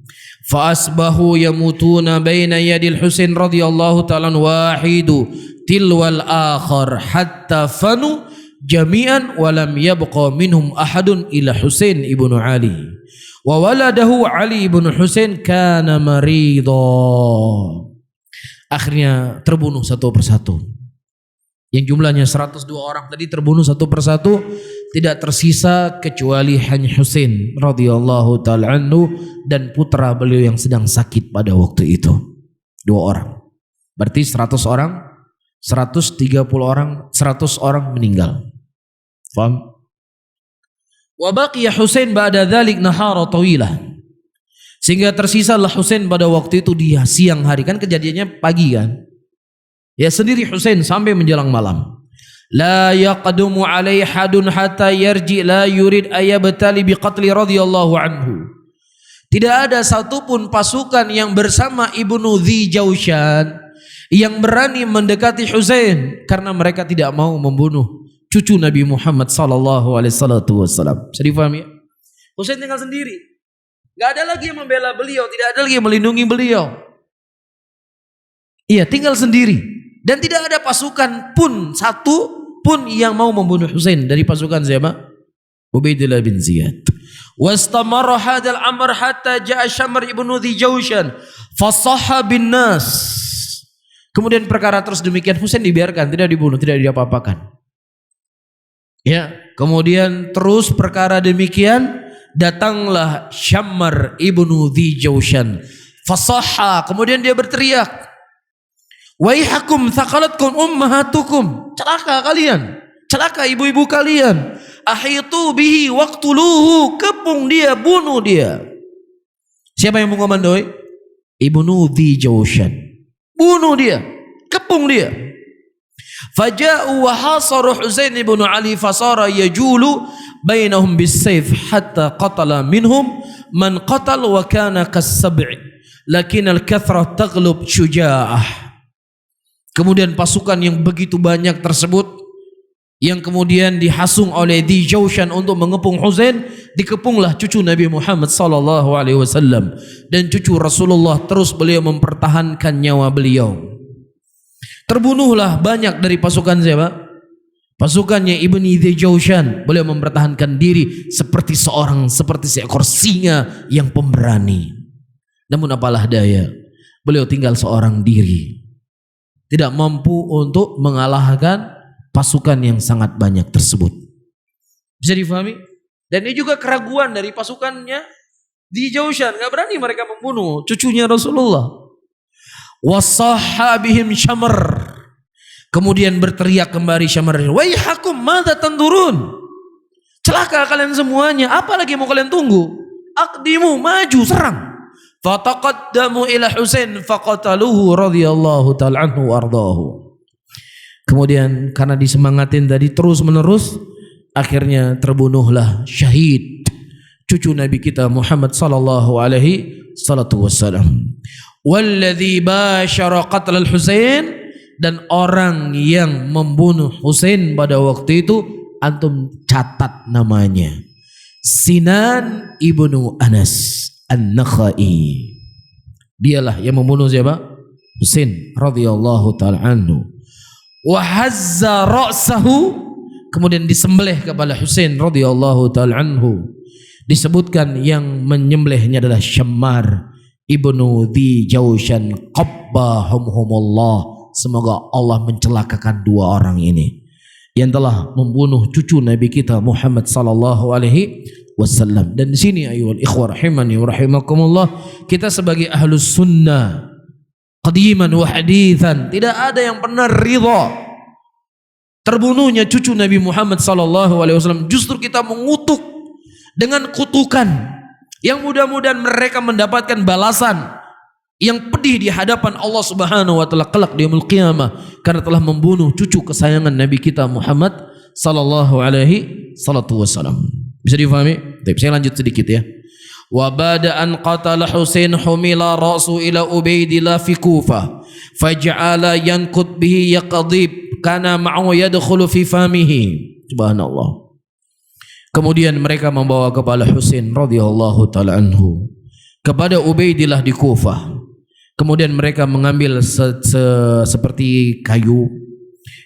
Fa asbahu yamutuna baina yadil Husain radhiyallahu ta'ala wahidu tilwal akhar hatta fanu jami'an wa lam yabqa minhum ahadun ila Husain ibnu Ali. Wa waladahu Ali ibnu Husain kana maridha. Akhirnya terbunuh satu persatu. Yang jumlahnya 102 orang tadi terbunuh satu persatu, tidak tersisa kecuali hanya Husain radhiyallahu taala anhu dan putra beliau yang sedang sakit pada waktu itu. 2 orang. Berarti 100 orang, 130 orang, 100 orang meninggal. Paham? Wa baqiya Husain ba'da dzalik nahara tawilah. Sehingga tersisalah Husain pada waktu itu di siang hari, kan kejadiannya pagi kan. Ya sendiri Husain sampai menjelang malam. La yaqdumu alaihi hadun hatta yarji la yurid ayabtali biqatli radhiyallahu anhu. Tidak ada satupun pasukan yang bersama Ibnu Dhi Jaushan yang berani mendekati Husain karena mereka tidak mau membunuh cucu Nabi Muhammad sallallahu alaihi wasallam. Bisa difahami ya? Husain tinggal sendiri. Gak ada lagi yang membela beliau, tidak ada lagi yang melindungi beliau. Iya, tinggal sendiri. Dan tidak ada pasukan pun, satu pun yang mau membunuh Husain dari pasukan siapa? Ubaidillah bin Ziyad. Wastamarra hadzal amr hatta jaa Syamr ibnu Dhi Jaushan fasahha bin nas. Kemudian perkara terus demikian, Husain dibiarkan, tidak dibunuh, tidak diapa-apakan. Ya, kemudian terus perkara demikian, datanglah Syamr ibnu Dhi Jaushan fasahha, kemudian dia berteriak, waihakum thaqalatkum ummahatukum, celaka kalian, celaka ibu-ibu kalian, ahitu bihi waqtuluhu, kepung dia, bunuh dia. Siapa yang mengomandoi? Ibnu Dhi Jaushan, bunuh dia, kepung dia. Faja'u wa hasaru Husain ibnu Ali fasara yajulu bainahum bisayf hatta qatala minhum man qatal wa kana kas-sab'i lakin al-kathrah taghlub syuja'ah. Kemudian pasukan yang begitu banyak tersebut yang kemudian dihasung oleh Dhi Jaushan untuk mengepung Husain, dikepunglah cucu Nabi Muhammad sallallahu alaihi wasallam dan cucu Rasulullah, terus beliau mempertahankan nyawa beliau. Terbunuhlah banyak dari pasukan siapa? Pasukannya Ibnu Dhi Jaushan. Beliau mempertahankan diri seperti seekor singa yang pemberani. Namun apalah daya, beliau tinggal seorang diri, tidak mampu untuk mengalahkan pasukan yang sangat banyak tersebut. Bisa difahami? Dan ini juga keraguan dari pasukannya Dhi Jaushan, gak berani mereka membunuh cucunya Rasulullah. Wasahhabihim Syamr. Kemudian berteriak kembali Syamar, waihakum madza tandurun, celaka kalian semuanya, apa lagi mau kalian tunggu? Aqdimu, maju, serang. Fataqaddamu ila Husain faqataluhu radhiyallahu ta'ala anhu wardahu. Kemudian karena disemangatin tadi terus menerus, akhirnya terbunuhlah syahid cucu Nabi kita Muhammad sallallahu alaihi salatu wassalam. Walladzi basyara qatl al-Husain, dan orang yang membunuh Husain pada waktu itu antum catat namanya, Sinan ibnu Anas An-Nakhai. Dialah yang membunuh siapa? Husain radhiyallahu ta'ala anhu. Wa hazza ra'sahu, kemudian disembelih kepala Husain radhiyallahu ta'ala anhu. Disebutkan yang menyembelihnya adalah Syammar ibnu Dhi Jaushan qabbahumullah. Semoga Allah mencelakakan dua orang ini yang telah membunuh cucu Nabi kita Muhammad sallallahu alaihi wasallam. Dan di sini ayyuhal ikhwah rahimani wa rahimakumullah, kita sebagai ahlus sunnah qadiman wa hadithan tidak ada yang pernah ridha terbunuhnya cucu Nabi Muhammad sallallahu alaihi wasallam. Justru kita mengutuk dengan kutukan yang mudah-mudahan mereka mendapatkan balasan yang pedih di hadapan Allah Subhanahu wa taala kelak di yaumul qiyamah karena telah membunuh cucu kesayangan Nabi kita Muhammad sallallahu alaihi salatu wasallam. Bisa difahami? Baik, saya lanjut sedikit ya. Wa bada an qatala Husain humila ra'su ila Ubaidillah fi Kufah faj'ala yanqut bihi yaqdib kana ma'u yadkhulu fi famihi. Subhanallah. Kemudian mereka membawa kepala Husain radhiyallahu ta'ala anhu kepada Ubaidillah di Kufah. Kemudian mereka mengambil seperti kayu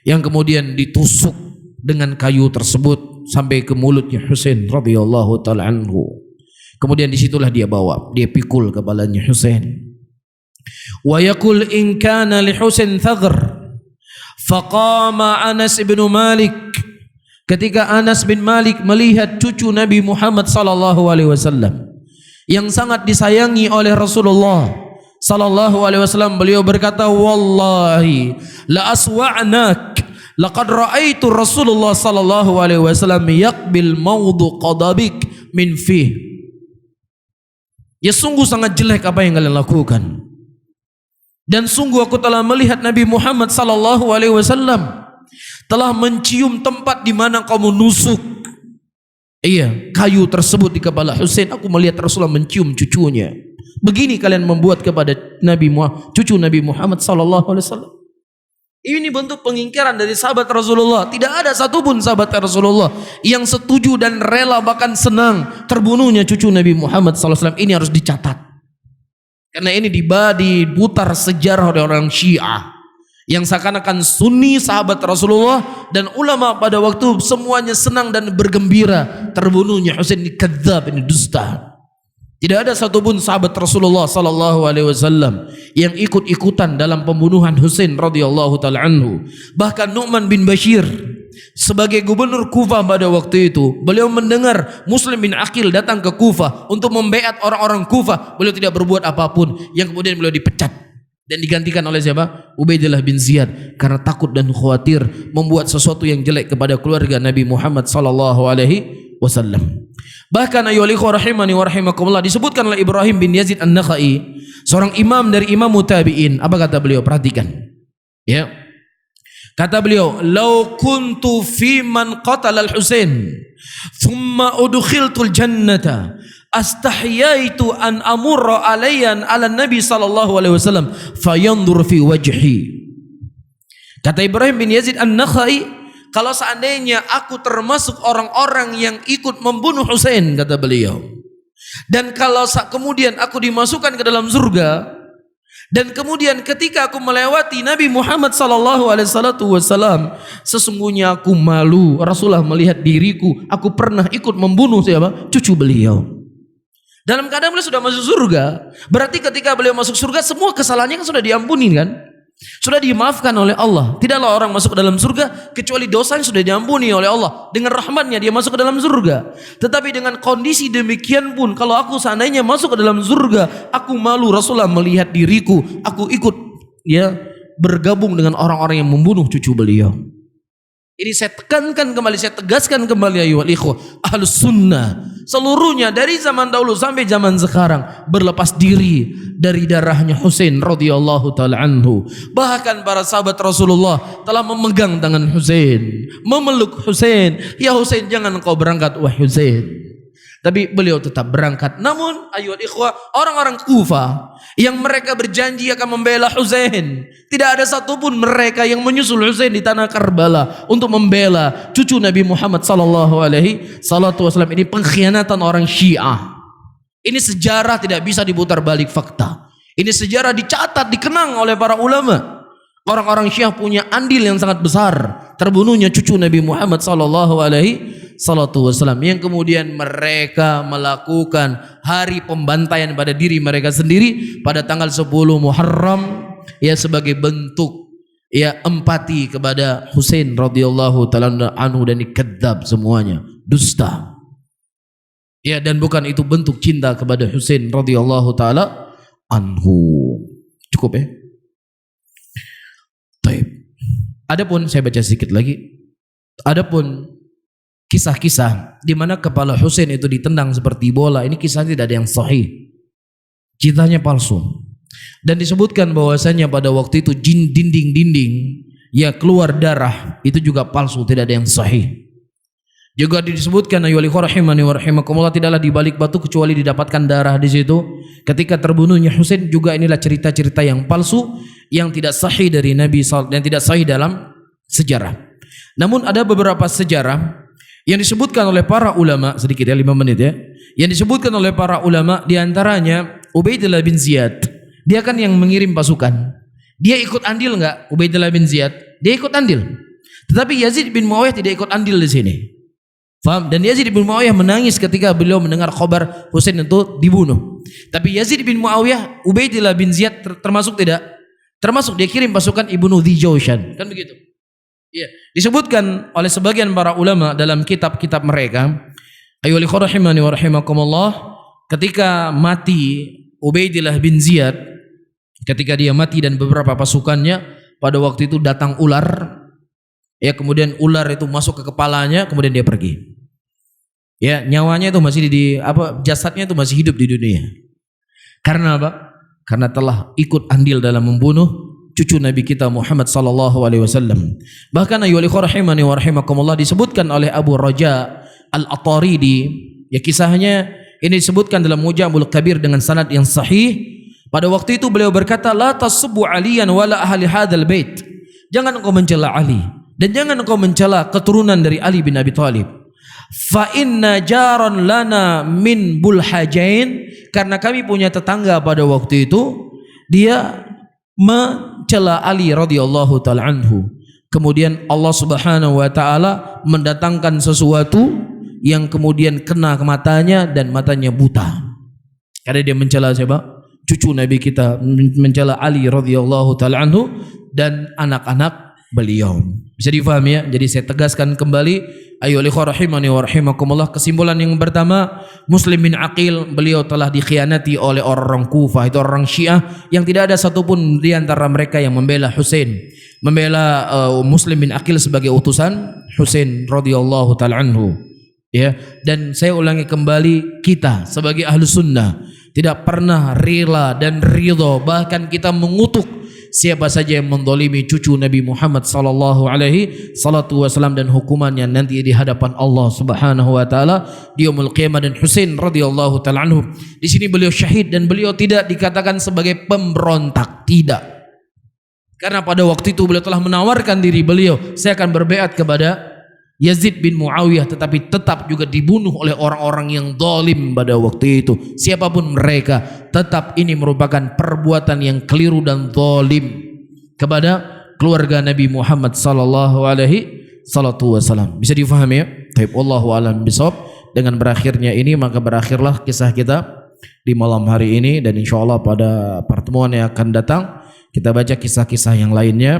yang kemudian ditusuk dengan kayu tersebut sampai ke mulutnya Husain radhiyallahu ta'ala anhu. Kemudian disitulah dia bawa, dia pikul kepalanya Husain. Wa yaqul in kana li Husain thaghr faqama Anas bin Malik. Ketika Anas bin Malik melihat cucu Nabi Muhammad sallallahu alaihi wasallam yang sangat disayangi oleh Rasulullah sallallahu alaihi wasallam, beliau berkata, wallahi la aswa'nak laqad ra'aitu Rasulullah sallallahu alaihi wasallam yaqbil mawdu qadabik min fih. Ya sungguh sangat jelek apa yang kalian lakukan, dan sungguh aku telah melihat Nabi Muhammad sallallahu alaihi wasallam telah mencium tempat di mana kamu nusuk kayu tersebut di kepala Husain. Aku melihat Rasulullah mencium cucunya. Begini kalian membuat kepada cucu Nabi Muhammad sallallahu alaihi wasallam. Ini bentuk pengingkaran dari sahabat Rasulullah. Tidak ada satupun sahabat Rasulullah yang setuju dan rela bahkan senang terbunuhnya cucu Nabi Muhammad sallallahu alaihi wasallam. Ini harus dicatat. Karena ini diputar sejarah oleh orang Syiah yang seakan-akan Sunni sahabat Rasulullah dan ulama pada waktu semuanya senang dan bergembira terbunuhnya Husain. Ini kadzab, ini dusta. Tidak ada satupun sahabat Rasulullah sallallahu alaihi wasallam yang ikut-ikutan dalam pembunuhan Husain radhiyallahu taala anhu. Bahkan Nu'man bin Bashir sebagai gubernur Kufah pada waktu itu, beliau mendengar Muslim bin Aqil datang ke Kufah untuk membaiat orang-orang Kufah. Beliau tidak berbuat apapun, yang kemudian beliau dipecat dan digantikan oleh siapa? Ubaidillah bin Ziyad, karena takut dan khawatir membuat sesuatu yang jelek kepada keluarga Nabi Muhammad sallallahu alaihi wasallam. Bahkan ayyuhal ikhwah rahimani wa rahimakumullah, disebutkan oleh Ibrahim bin Yazid An-Nakhai, seorang imam dari imam tabi'in. Apa kata beliau? Perhatikan. Ya. Kata beliau, "Lau kuntu fi man qatala al-Husain, thumma udkhiltul jannata, astahyaitu an amurra alayyan ala Nabi sallallahu alaihi wasallam fayanzur fi wajhi." Kata Ibrahim bin Yazid An-Nakhai, kalau seandainya aku termasuk orang-orang yang ikut membunuh Husain, kata beliau, dan kalau kemudian aku dimasukkan ke dalam surga, dan kemudian ketika aku melewati Nabi Muhammad sallallahu alaihi wasallam, sesungguhnya aku malu Rasulullah melihat diriku, aku pernah ikut membunuh siapa? Cucu beliau. Dalam keadaan beliau sudah masuk surga. Berarti ketika beliau masuk surga, semua kesalahannya kan sudah diampuni kan? Sudah dimaafkan oleh Allah. Tidaklah orang masuk ke dalam surga kecuali dosanya sudah diampuni oleh Allah. Dengan rahmatnya dia masuk ke dalam surga. Tetapi dengan kondisi demikian pun, kalau aku seandainya masuk ke dalam surga, aku malu Rasulullah melihat diriku, aku ikut bergabung dengan orang-orang yang membunuh cucu beliau. Ini saya tekankan kembali, saya tegaskan kembali ayyuhal ikhwah, ahlus sunnah seluruhnya dari zaman dahulu sampai zaman sekarang berlepas diri dari darahnya Husain radhiyallahu taala anhu. Bahkan para sahabat Rasulullah telah memegang tangan Husain, memeluk Husain. Ya Husain, jangan engkau berangkat wahai Husain. Tapi beliau tetap berangkat. Namun ayyuhal ikhwah, orang-orang Kufah yang mereka berjanji akan membela Husain, tidak ada satupun mereka yang menyusul Husain di tanah Karbala untuk membela cucu Nabi Muhammad sallallahu alaihi wasallam. Ini pengkhianatan orang Syiah. Ini sejarah tidak bisa diputar balik fakta. Ini sejarah dicatat, dikenang oleh para ulama. Orang-orang Syiah punya andil yang sangat besar terbunuhnya cucu Nabi Muhammad sallallahu alaihi wasallam, yang kemudian mereka melakukan hari pembantaian pada diri mereka sendiri pada tanggal 10 Muharram, ya, sebagai bentuk ya empati kepada Husain radhiyallahu taala anhu. Dan kadzab semuanya, dusta. Ya, dan bukan itu bentuk cinta kepada Husain radhiyallahu taala anhu. Cukup ya? Baik. Adapun saya baca sedikit lagi. Adapun kisah-kisah di mana kepala Husain itu ditendang seperti bola, ini kisah tidak ada yang sahih. Ceritanya palsu. Dan disebutkan bahwasanya pada waktu itu dinding-dinding ya keluar darah, itu juga palsu, tidak ada yang sahih. Juga disebutkan ayyuhal ikhwah rahimani wa rahimakumullah, tidaklah di balik batu kecuali didapatkan darah di situ. Ketika terbunuhnya Husain juga inilah cerita-cerita yang palsu yang tidak sahih dari Nabi sallallahu, yang tidak sahih dalam sejarah. Namun ada beberapa sejarah yang disebutkan oleh para ulama, sedikit ya, 5 menit ya. Yang disebutkan oleh para ulama, diantaranya Ubaidillah bin Ziyad. Dia kan yang mengirim pasukan. Dia ikut andil enggak Ubaidillah bin Ziyad? Dia ikut andil. Tetapi Yazid bin Muawiyah tidak ikut andil di sini. Faham? Dan Yazid bin Muawiyah menangis ketika beliau mendengar kabar Husain itu dibunuh. Tapi Yazid bin Muawiyah, Ubaidillah bin Ziyad termasuk tidak? Termasuk, dia kirim pasukan Ibnu Dzijawshan. Kan begitu? Ya, disebutkan oleh sebagian para ulama dalam kitab-kitab mereka, ayyuhal ikhwah rahimani wa rahimakumullah, ketika mati Ubaidillah bin Ziyad, ketika dia mati dan beberapa pasukannya, pada waktu itu datang ular, ya, kemudian ular itu masuk ke kepalanya, kemudian dia pergi. Ya, nyawanya itu masih jasadnya itu masih hidup di dunia. Karena apa? Karena telah ikut andil dalam membunuh cucu Nabi kita Muhammad sallallahu alaihi wasallam. Bahkan ayyuhal ikhwah rahimani wa rahimakumullah, disebutkan oleh Abu Raja Al-Ataridi, ya, kisahnya ini disebutkan dalam Mujamul Kabir dengan sanad yang sahih. Pada waktu itu beliau berkata, la tasubbu aliyan wala ahli hadzal bait. Jangan engkau mencela Ali dan jangan engkau mencela keturunan dari Ali bin Abi Thalib. Fa inna jaran lana min bulhajain, karena kami punya tetangga pada waktu itu, dia mencela Ali radhiyallahu taala anhu. Kemudian Allah Subhanahu wa taala mendatangkan sesuatu yang kemudian kena ke matanya dan matanya buta. Karena dia mencela siapa? Cucu Nabi kita, mencela Ali radhiyallahu taala anhu dan anak-anak beliau. Bisa difahami ya? Jadi saya tegaskan kembali, ayyuhal ikhwah rahimani wa rahimakumullah, kesimpulan yang pertama, Muslim bin Aqil beliau telah dikhianati oleh orang Kufah, itu orang Syiah, yang tidak ada satupun di antara mereka yang membela Husain, membela Muslim bin Aqil sebagai utusan Husain radhiyallahu taala anhu. Ya, dan saya ulangi kembali, kita sebagai ahlu sunnah tidak pernah rela dan ridho, bahkan kita mengutuk siapa saja yang mendolimi cucu Nabi Muhammad sallallahu alaihi wasallam, dan hukumannya nanti di hadapan Allah Subhanahu wa taala di yaumul qiyamah. Dan Husain radhiyallahu taala anhu di sini beliau syahid, dan beliau tidak dikatakan sebagai pemberontak, tidak. Karena pada waktu itu beliau telah menawarkan diri beliau, saya akan berbaiat kepada Yazid bin Muawiyah, tetapi tetap juga dibunuh oleh orang-orang yang zalim pada waktu itu. Siapapun mereka, tetap ini merupakan perbuatan yang keliru dan zalim kepada keluarga Nabi Muhammad sallallahu alaihi wasallam. Bisa difahami ya? Baik, wallahu a'lam bishawab. Dengan berakhirnya ini maka berakhirlah kisah kita di malam hari ini, dan insyaallah pada pertemuan yang akan datang kita baca kisah-kisah yang lainnya.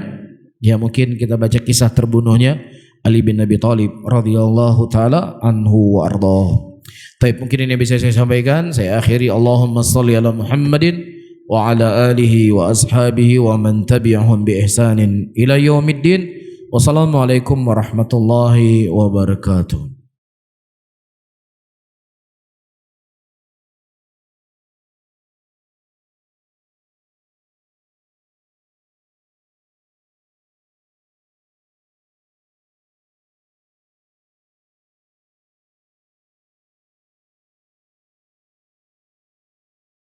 Ya, mungkin kita baca kisah terbunuhnya Ali bin Abi Thalib radhiyallahu taala anhu wa ardhah. Baik, mungkin ini bisa saya sampaikan. Saya akhiri, Allahumma shalli ala Muhammadin wa ala alihi wa ashabihi wa man tabi'ahum bi ihsanin ila yaumiddin. Wassalamualaikum warahmatullahi wabarakatuh.